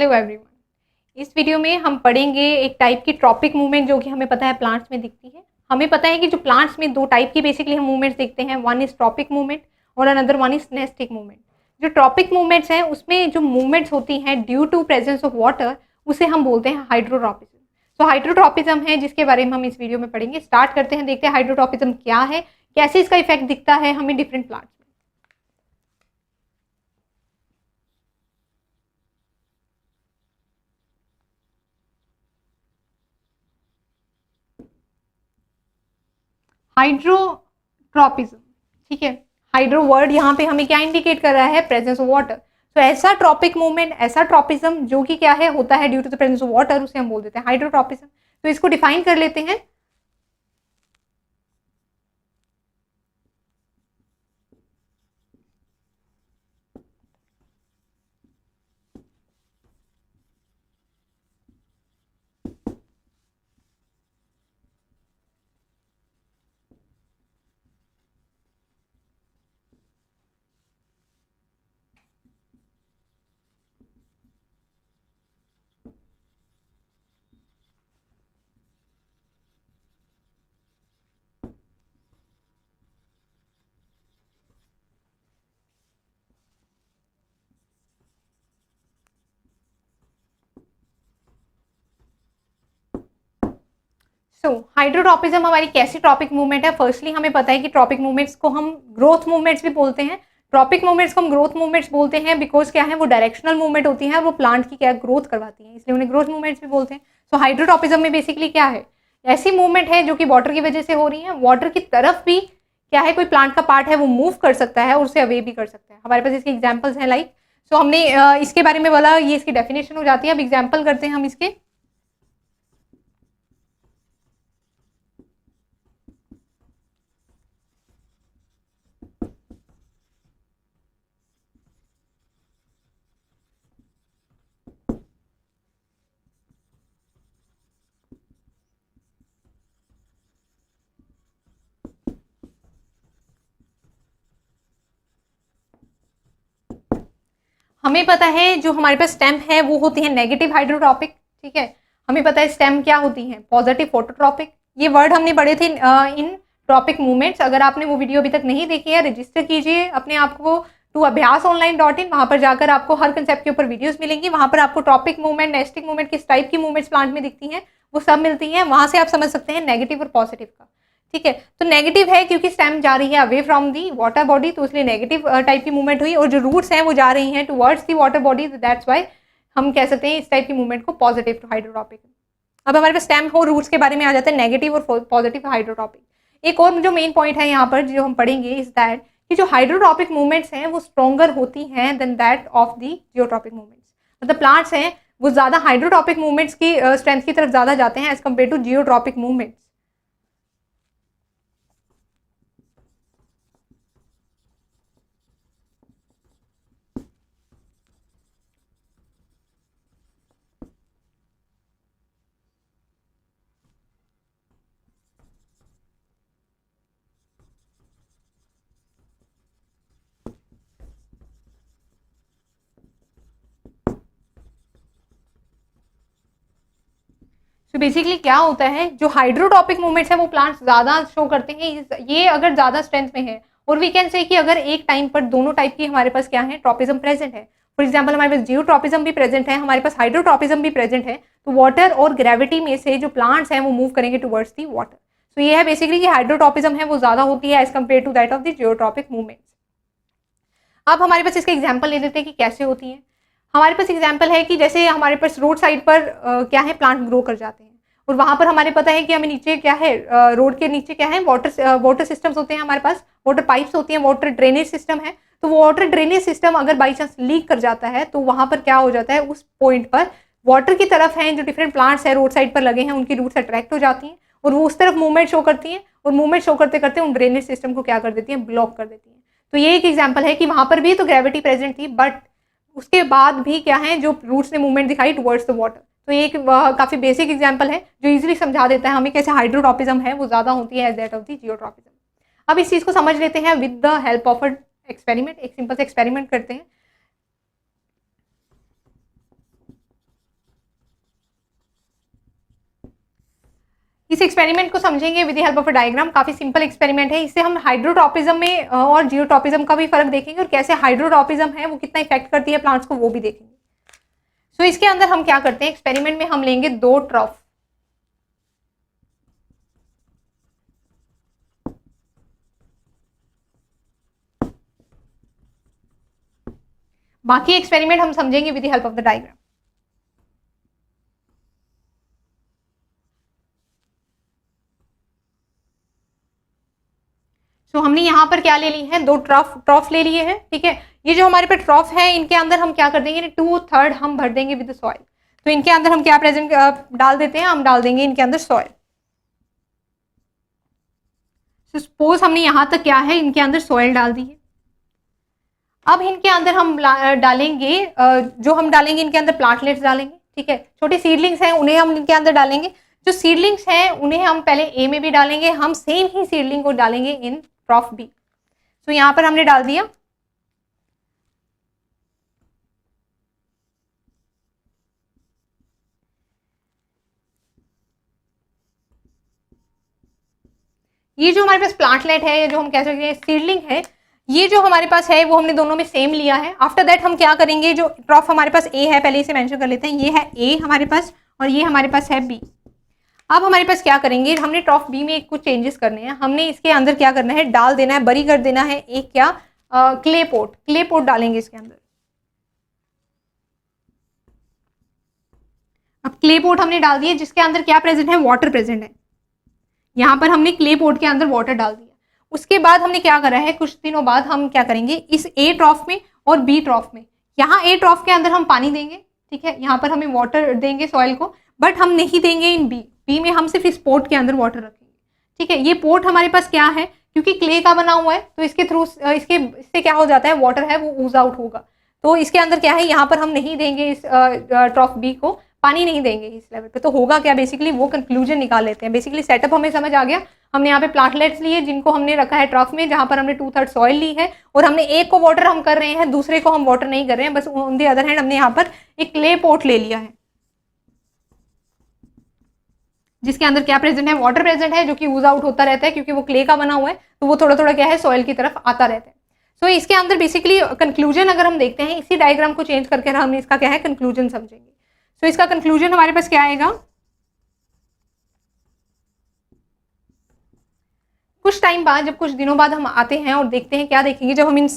Hello everyone. इस video में हम पढ़ेंगे एक टाइप की ट्रॉपिक मूवमेंट जो कि हमें पता है प्लांट्स में दिखती है। हमें पता है कि जो प्लांट्स में दो टाइप की बेसिकली हम मूवमेंट्स देखते हैं, वन इज ट्रॉपिक मूवमेंट और another one is nastic movement. जो ट्रॉपिक मूवमेंट्स हैं उसमें जो मूवमेंट्स होती हैं due to presence of water, उसे हम बोलते हैं हाइड्रोट्रॉपिज्म। तो हाइड्रोट्रॉपिज्म है जिसके बारे में हम इस वीडियो में पढ़ेंगे। स्टार्ट करते हैं, देखते हैं हाइड्रोट्रॉपिज्म क्या है, कैसे इसका इफेक्ट दिखता है हमें डिफरेंट प्लांट्स। हाइड्रोट्रॉपिज्म, ठीक है। हाइड्रो वर्ड यहाँ पे हमें क्या इंडिकेट कर रहा है? Presence of water. तो ऐसा ट्रॉपिक मूवमेंट, ऐसा ट्रॉपिज्म जो कि क्या है, होता है due to the presence of water, उसे हम बोल देते हैं हाइड्रोट्रॉपिज्म। तो इसको डिफाइन कर लेते हैं। हाइड्रोट्रॉपिज्म हमारी कैसी ट्रॉपिक मूवमेंट है? फर्स्टली हमें पता है कि ट्रॉपिक मूवमेंट्स को हम ग्रोथ मूवमेंट्स भी बोलते हैं। ट्रॉपिक मूवमेंट्स को हम ग्रोथ मूवमेंट्स बोलते हैं बिकॉज क्या है, वो डायरेक्शनल मूवमेंट होती है और वो प्लांट की क्या ग्रोथ करवाती है, इसलिए उन्हें ग्रोथ मूवमेंट्स भी बोलते हैं। सो हाइड्रोट्रॉपिज्म में बेसिकली क्या है, ऐसी मूवमेंट है जो कि वाटर की वजह से हो रही है। वाटर की तरफ भी क्या है, कोई प्लांट का पार्ट है वो मूव कर सकता है और उसे अवे भी कर सकता है। हमारे पास इसके एग्जाम्पल्स हैं, लाइक सो हमने इसके बारे में बोला, ये इसकी डेफिनेशन हो जाती है। अब एग्जाम्पल करते हैं हम इसके। हमें पता है जो हमारे पास स्टेम है वो होती है नेगेटिव हाइड्रोट्रॉपिक, ठीक है। हमें पता है स्टेम क्या होती है, पॉजिटिव फोटोट्रॉपिक। ये वर्ड हमने पढ़े थे इन ट्रॉपिक मूवमेंट्स। अगर आपने वो वीडियो अभी तक नहीं देखी है, रजिस्टर कीजिए अपने आप को टू abhyasonline.in। वहां पर जाकर आपको हर कंसेप्ट के ऊपर वीडियोस मिलेंगी। वहां पर आपको ट्रॉपिक मूवमेंट, नेस्टिक मूवमेंट, किस टाइप की मूवमेंट्स प्लांट में दिखती हैं वो सब मिलती हैं। वहां से आप समझ सकते हैं नेगेटिव और पॉजिटिव का, ठीक है। तो नेगेटिव है क्योंकि स्टेम जा रही है away from the water body, तो इसलिए नेगेटिव टाइप की मूवमेंट हुई। और जो रूट्स हैं वो जा रही हैं towards the water body, that's why हम कह सकते हैं इस टाइप की मूवमेंट को पॉजिटिव हाइड्रोट्रॉपिक। अब हमारे पास स्टेम हो रूट्स के बारे में आ जाता है नेगेटिव और पॉजिटिव हाइड्रोट्रॉपिक। एक और जो मेन पॉइंट है यहाँ पर जो हम पढ़ेंगे इज दैट कि जो हाइड्रोट्रॉपिक मूवमेंट्स हैं वो स्ट्रॉन्गर होती हैं than that of the geotropic movements. मतलब प्लांट्स हैं वो ज्यादा हाइड्रोट्रॉपिक मूवमेंट्स की स्ट्रेंथ की तरफ ज्यादा जाते हैं as compare to geotropic movements. तो बेसिकली क्या होता है, जो हाइड्रोट्रॉपिक मूवमेंट्स है वो प्लांट्स ज्यादा शो करते हैं। ये अगर ज्यादा स्ट्रेंथ में है, और वी कैन से कि अगर एक टाइम पर दोनों टाइप की हमारे पास क्या है, ट्रॉपिज्म प्रेजेंट है। फॉर एग्जाम्पल हमारे पास जियोट्रॉपिज्म भी प्रेजेंट है, हमारे पास हाइड्रोट्रॉपिज्म भी प्रेजेंट है। तो वाटर और ग्रेविटी में से जो प्लांट्स हैं वो मूव करेंगे टुवर्ड्स दी वाटर। तो ये है बेसिकली कि हाइड्रोट्रॉपिज्म है वो ज्यादा होती है as compare to that of the geotropic movements. अब हमारे पास इसके एग्जाम्पल ले लेते हैं कि कैसे होती है। हमारे पास एग्जाम्पल है कि जैसे हमारे पास रोड साइड पर क्या है, प्लांट ग्रो कर जाते हैं और वहां पर हमारे पता है कि हमें नीचे क्या है, रोड के नीचे क्या है, वाटर सिस्टम्स होते हैं हमारे पास, वाटर पाइप्स होती हैं, वाटर ड्रेनेज सिस्टम है। तो वो वाटर ड्रेनेज सिस्टम अगर बाई चांस लीक कर जाता है तो वहां पर क्या हो जाता है, उस पॉइंट पर वाटर की तरफ है जो डिफरेंट प्लांट्स है रोड साइड पर लगे हैं उनकी रूट्स अट्रैक्ट हो जाती हैं और वो उस तरफ मूवमेंट शो करती हैं और मूवमेंट शो करते करते उन ड्रेनेज सिस्टम को क्या कर देती हैं, ब्लॉक कर देती हैं। तो ये एक एग्जाम्पल है कि वहां पर भी तो ग्रेविटी प्रेजेंट थी, बट उसके बाद भी क्या है, जो रूट्स ने मूवमेंट दिखाई टुवर्ड्स द वाटर। तो ये एक काफी बेसिक एग्जांपल है जो इजीली समझा देता है हमें कैसे हाइड्रोट्रॉपिज्म है वो ज्यादा होती है as that of the geotropism. अब इस चीज को समझ लेते हैं with the help of a experiment. एक सिंपल से एक्सपेरिमेंट करते हैं। इस एक्सपेरिमेंट को समझेंगे with the help of a diagram. काफी सिंपल एक्सपेरिमेंट है। इससे हम हाइड्रोट्रॉपिज्म में और जियोट्रॉपिज्म का भी फर्क देखेंगे और कैसे हाइड्रोट्रॉपिज्म है वो कितना इफेक्ट करती है प्लांट्स को वो भी देखेंगे। सो इसके अंदर हम क्या करते हैं, एक्सपेरिमेंट में हम लेंगे 2 ट्रफ। बाकी एक्सपेरिमेंट हम समझेंगे with the help of the diagram. तो हमने यहाँ पर क्या ले ली है, 2 ट्रफ ले लिए हैं, ठीक है। ये जो हमारे पे ट्रफ है इनके अंदर हम क्या कर देंगे, 2/3 हम भर देंगे विद सॉइल। तो इनके अंदर हम क्या प्रेजेंट डाल देते हैं, हम डाल देंगे इनके अंदर सॉइल। सपोज हमने यहाँ तक क्या है, इनके अंदर सॉइल डाल दी है। अब इनके अंदर हम डालेंगे जो हम डालेंगे इनके अंदर प्लांटलेट्स डालेंगे, ठीक है। छोटे सीडलिंग्स हैं उन्हें हम इनके अंदर डालेंगे। जो सीडलिंग्स हैं उन्हें हम पहले ए में भी डालेंगे, हम सेम ही सीडलिंग को डालेंगे इन ट्रफ बी। तो यहां पर हमने डाल दिया। ये जो हमारे पास प्लांटलेट है या जो हम कह सकते हैं सीडलिंग है, ये जो हमारे पास है वो हमने दोनों में सेम लिया है। आफ्टर दैट हम क्या करेंगे, जो ट्रफ हमारे पास ए है पहले इसे मेंशन कर लेते हैं, ये है ए हमारे पास और ये हमारे पास है बी। अब हमारे पास क्या करेंगे, हमने ट्रफ बी में कुछ चेंजेस करने हैं। हमने इसके अंदर क्या करना है, डाल देना है, बरी कर देना है एक क्या क्ले पोट डालेंगे इसके अंदर। अब क्ले पोट हमने डाल दिया जिसके अंदर क्या प्रेजेंट है, वाटर प्रेजेंट है। यहाँ पर हमने क्ले पोट के अंदर वाटर डाल दिया। उसके बाद हमने क्या करा है, कुछ दिनों बाद हम क्या करेंगे, इस ए ट्रफ में और बी ट्रफ में, यहाँ ए ट्रफ के अंदर हम पानी देंगे, ठीक है। यहाँ पर हमें वाटर देंगे सॉइल को, बट हम नहीं देंगे इन बी में हम सिर्फ इस पोट के अंदर वाटर रखेंगे, ठीक है। ये पोट हमारे पास क्या है, क्योंकि क्ले का बना हुआ है तो इसके थ्रू इससे क्या हो जाता है, वाटर है वो ऊज आउट होगा। तो इसके अंदर क्या है, यहाँ पर हम नहीं देंगे इस ट्रफ बी को, पानी नहीं देंगे इस लेवल पे। तो होगा क्या, बेसिकली वो कंक्लूजन निकाल लेते हैं। बेसिकली सेटअप हमें समझ आ गया। हमने यहाँ पे प्लांटलेट्स लिए जिनको हमने रखा है ट्रफ में, जहां पर हमने 2/3 सॉइल ली है और हमने एक को वाटर हम कर रहे हैं, दूसरे को हम वाटर नहीं कर रहे हैं, बस ऑन द अदर हैंड हमने यहाँ पर एक क्ले पोट ले लिया है जिसके अंदर क्या प्रेजेंट है, वाटर प्रेजेंट है, जो कि यूज आउट होता रहता है क्योंकि वो क्ले का बना हुआ है, तो वो थोड़ा थोड़ा क्या है सॉइल की तरफ आता रहता है। सो इसके अंदर बेसिकली कंक्लूजन अगर हम देखते हैं, इसी डायग्राम को चेंज करके हम इसका क्या है कंक्लूजन समझेंगे। सो इसका कंक्लूजन हमारे पास क्या आएगा, कुछ टाइम बाद, जब कुछ दिनों बाद हम आते हैं और देखते हैं, क्या देखेंगे, जब हम इन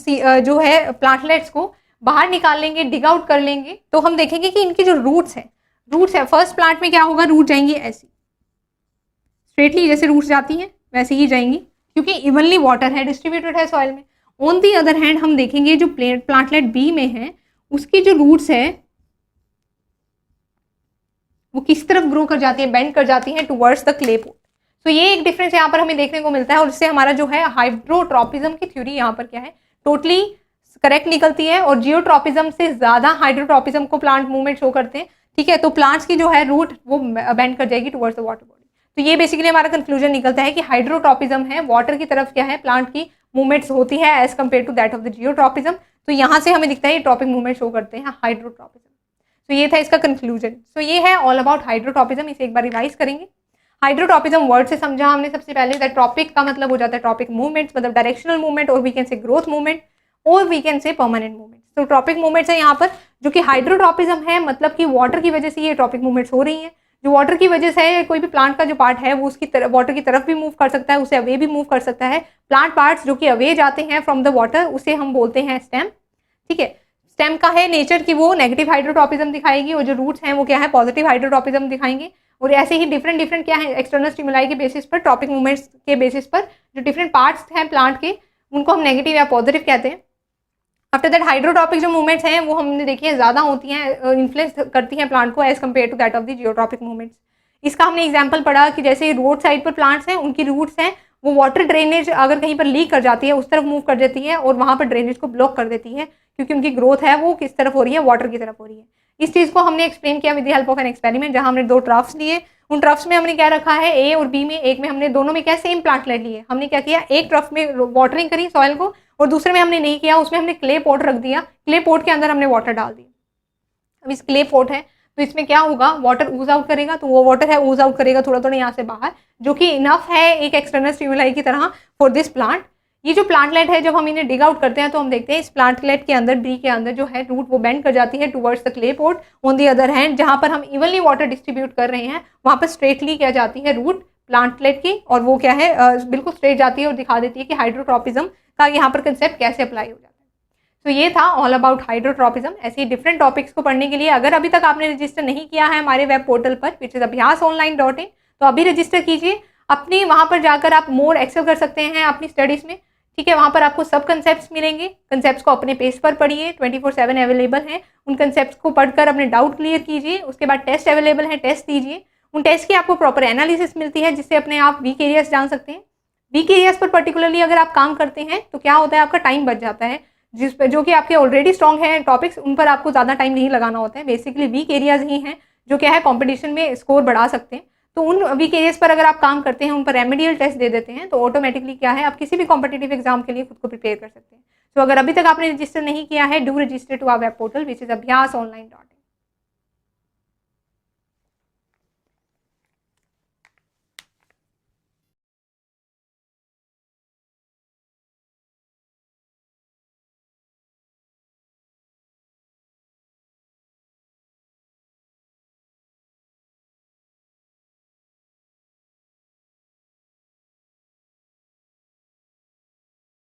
जो है प्लांटलेट्स को बाहर निकाल लेंगे, डिग आउट कर लेंगे, तो हम देखेंगे कि इनकी जो रूट्स है फर्स्ट प्लांट में क्या होगा, रूट जाएंगी ऐसी स्ट्रेटली, जैसे रूट्स जाती हैं वैसे ही जाएंगी क्योंकि इवनली वाटर है, डिस्ट्रीब्यूटेड है सॉइल में। ऑन दी अदर हैंड हम देखेंगे जो प्लांटलेट बी में है उसकी जो रूट्स है वो किस तरफ ग्रो कर जाती है, बेंड कर जाती है टुवर्ड्स द क्ले पोट। तो ये एक डिफरेंस यहाँ पर हमें देखने को मिलता है और इससे हमारा जो है हाइड्रोट्रॉपिज्म की थ्योरी यहाँ पर क्या है, टोटली करेक्ट निकलती है और जियोट्रॉपिज्म से ज्यादा हाइड्रोट्रॉपिज्म को प्लांट मूवमेंट शो करते हैं, ठीक है। तो प्लांट्स की जो है रूट वो बेंड कर जाएगी टुवर्ड्स द वाटर बॉडी। तो ये बेसिकली हमारा कंक्लूजन निकलता है कि हाइड्रोट्रॉपिज्म है, वाटर की तरफ क्या है प्लांट की मूवमेंट्स होती है as compare to that of the geotropism. तो यहाँ से हमें दिखता है ये ट्रॉपिक मूवमेंट शो करते हैं हाइड्रोट्रॉपिज्म। तो ये था इसका कंक्लूजन। सो ये है ऑल अबाउट हाइड्रोट्रॉपिज्म। इसे एक बार रिवाइज करेंगे। हाइड्रोट्रॉपिज्म वर्ड से समझा हमने सबसे पहले, दैट ट्रॉपिक का मतलब हो जाता है ट्रॉपिक मूवमेंट्स, मतलब डायरेक्शनल मूवमेंट, और we can say growth movement, और we can say permanent movement. तो ट्रॉपिक मूवमेंट्स है यहाँ पर, जो कि हाइड्रोट्रॉपिज्म है, मतलब कि वाटर की वजह से ये ट्रॉपिक मूवमेंट्स हो रही हैं। जो वाटर की वजह से कोई भी प्लांट का जो पार्ट है वो उसकी तरफ, वाटर की तरफ भी मूव कर सकता है, उसे अवे भी मूव कर सकता है। प्लांट पार्ट्स जो कि अवे जाते हैं फ्रॉम द वाटर उसे हम बोलते हैं स्टेम, ठीक है। स्टेम का है नेचर की वो नेगेटिव हाइड्रोट्रॉपिज्म दिखाएगी और जो रूट्स हैं वो क्या है पॉजिटिव हाइड्रोट्रॉपिज्म दिखाएंगे। और ऐसे ही डिफरेंट क्या है एक्सटर्नल स्टिमुलाई के बेसिस पर, ट्रॉपिक मूवमेंट्स के बेसिस पर जो डिफरेंट पार्ट्स हैं प्लांट के उनको हम नेगेटिव या पॉजिटिव कहते हैं। आफ्टर दैट हाइड्रोट्रॉपिक जो मूवमेंट्स हैं वो हमने देखी है ज़्यादा होती हैं, इन्फ्लुएंस करती हैं प्लांट को as compare to that of the geotropic movements. इसका हमने एग्जाम्पल पढ़ा कि जैसे रोड साइड पर प्लांट्स हैं, उनकी रूट्स हैं वो वाटर ड्रेनेज अगर कहीं पर लीक कर जाती है उस तरफ मूव कर देती है और वहाँ पर ड्रेनेज को ब्लॉक कर देती है, क्योंकि उनकी ग्रोथ है वो किस तरफ हो रही है, वाटर की तरफ हो रही है। इस चीज़ को हमने एक्सप्लेन किया with the help of an experiment, जहाँ हमने 2 ट्रफ्स लिए। उन ट्रफ्स में हमने क्या रखा है, ए और बी में, एक में हमने दोनों में क्या सेम प्लांटलेट लिए। हमने क्या किया, एक ट्रफ में वाटरिंग करी सॉइल को और दूसरे में हमने नहीं किया, उसमें हमने क्ले पोट रख दिया, क्ले पोट के अंदर हमने वाटर डाल दिया। अब इस क्ले पोट है तो इसमें क्या होगा, वाटर ऊज आउट करेगा, तो वो वाटर है ऊज आउट करेगा थोड़ा थोड़ा यहाँ से बाहर, जो कि इनफ है एक एक्सटर्नल स्टिमुलाई की तरह फॉर दिस प्लांट। ये जो प्लांटलेट है, जब हम इन्हें डिग आउट करते हैं तो हम देखते हैं इस प्लांटलेट के अंदर, बी के अंदर जो है रूट वो बेंड कर जाती है towards the clay pot. On the other hand, जहाँ पर हम इवनली वाटर डिस्ट्रीब्यूट कर रहे हैं, वहाँ पर स्ट्रेटली क्या जाती है रूट प्लांटलेट की, और वो क्या है बिल्कुल स्ट्रेट जाती है और दिखा देती है कि हाइड्रोट्रॉपिज्म का यहाँ पर कंसेप्ट कैसे अप्लाई हो जाता है। तो ये था ऑल अबाउट हाइड्रोट्रॉपिज्म। ऐसे ही डिफरेंट टॉपिक्स को पढ़ने के लिए अगर अभी तक आपने रजिस्टर नहीं किया है हमारे वेब पोर्टल पर विच इज abhyasonline.in, तो अभी रजिस्टर कीजिए। अपनी वहाँ पर जाकर आप मोर एक्सेल कर सकते हैं अपनी स्टडीज़ में, ठीक है। वहाँ पर आपको सब कंसेप्ट्स मिलेंगे, कंसेप्ट्स को अपने पेज पर पढ़िए, 24/7 अवेलेबल हैं। उन कंसेप्ट्स को पढ़कर अपने डाउट क्लियर कीजिए। उसके बाद टेस्ट अवेलेबल है, टेस्ट दीजिए। उन टेस्ट की आपको प्रॉपर एनालिसिस मिलती है, जिससे अपने आप वीक एरियाज जान सकते हैं। वीक एरियाज पर पर्टिकुलरली अगर आप काम करते हैं तो क्या होता है, आपका टाइम बच जाता है, जिस पर जो कि आपके ऑलरेडी स्ट्रॉन्ग है टॉपिक्स, उन पर आपको ज़्यादा टाइम नहीं लगाना होता है। बेसिकली वीक एरियाज ही हैं जो क्या है कंपटीशन में स्कोर बढ़ा सकते हैं। तो उन वीक एरियाज पर अगर आप काम करते हैं, उन पर रेमेडियल टेस्ट दे देते हैं, तो ऑटोमेटिकली क्या है, आप किसी भी कॉम्पिटिटिव एग्जाम के लिए खुद को प्रिपेयर कर सकते हैं। तो अगर अभी तक आपने रजिस्टर नहीं किया है, do register to our web portal which is abhyasonline.in।